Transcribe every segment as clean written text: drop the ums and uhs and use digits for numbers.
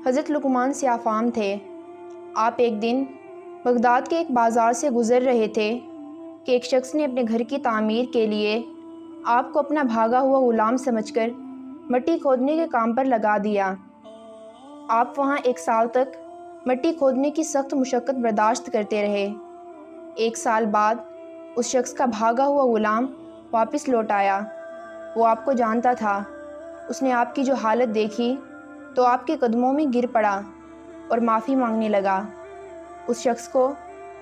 حضرت لقمان سیاہ فام تھے۔ آپ ایک دن بغداد کے ایک بازار سے گزر رہے تھے کہ ایک شخص نے اپنے گھر کی تعمیر کے لیے آپ کو اپنا بھاگا ہوا غلام سمجھ کر مٹی کھودنے کے کام پر لگا دیا۔ آپ وہاں 1 سال تک مٹی کھودنے کی سخت مشقت برداشت کرتے رہے۔ 1 سال بعد اس شخص کا بھاگا ہوا غلام واپس لوٹ آیا۔ وہ آپ کو جانتا تھا۔ اس نے آپ کی جو حالت دیکھی تو آپ کے قدموں میں گر پڑا اور معافی مانگنے لگا۔ اس شخص کو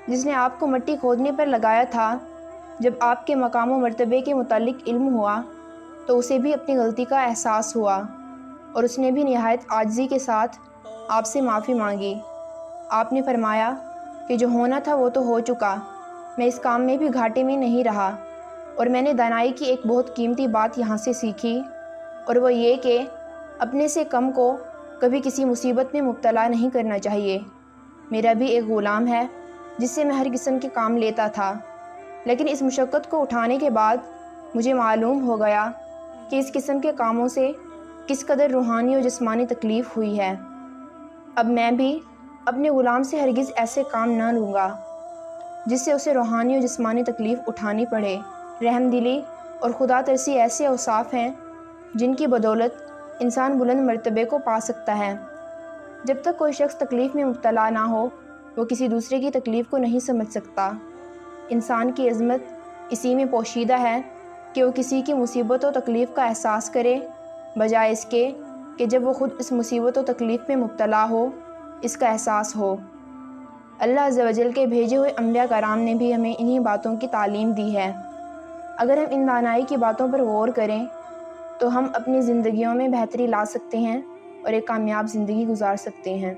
جس نے آپ کو مٹی کھودنے پر لگایا تھا، جب آپ کے مقام و مرتبے کے متعلق علم ہوا تو اسے بھی اپنی غلطی کا احساس ہوا اور اس نے بھی نہایت عاجزی کے ساتھ آپ سے معافی مانگی۔ آپ نے فرمایا کہ جو ہونا تھا وہ تو ہو چکا، میں اس کام میں بھی گھاٹے میں نہیں رہا، اور میں نے دانائی کی ایک بہت قیمتی بات یہاں سے سیکھی، اور وہ یہ کہ اپنے سے کم کو کبھی کسی مصیبت میں مبتلا نہیں کرنا چاہیے۔ میرا بھی ایک غلام ہے جس سے میں ہر قسم کے کام لیتا تھا، لیکن اس مشقت کو اٹھانے کے بعد مجھے معلوم ہو گیا کہ اس قسم کے کاموں سے کس قدر روحانی اور جسمانی تکلیف ہوئی ہے۔ اب میں بھی اپنے غلام سے ہرگز ایسے کام نہ لوں گا جس سے اسے روحانی اور جسمانی تکلیف اٹھانی پڑے۔ رحم دلی اور خدا ترسی ایسے اوصاف ہیں جن کی بدولت انسان بلند مرتبے کو پا سکتا ہے۔ جب تک کوئی شخص تکلیف میں مبتلا نہ ہو، وہ کسی دوسرے کی تکلیف کو نہیں سمجھ سکتا۔ انسان کی عظمت اسی میں پوشیدہ ہے کہ وہ کسی کی مصیبت و تکلیف کا احساس کرے، بجائے اس کے کہ جب وہ خود اس مصیبت و تکلیف میں مبتلا ہو اس کا احساس ہو۔ اللہ عز و جل کے بھیجے ہوئے انبیاء کرام نے بھی ہمیں انہی باتوں کی تعلیم دی ہے۔ اگر ہم ان دانائی کی باتوں پر غور کریں تو ہم اپنی زندگیوں میں بہتری لا سکتے ہیں اور ایک کامیاب زندگی گزار سکتے ہیں۔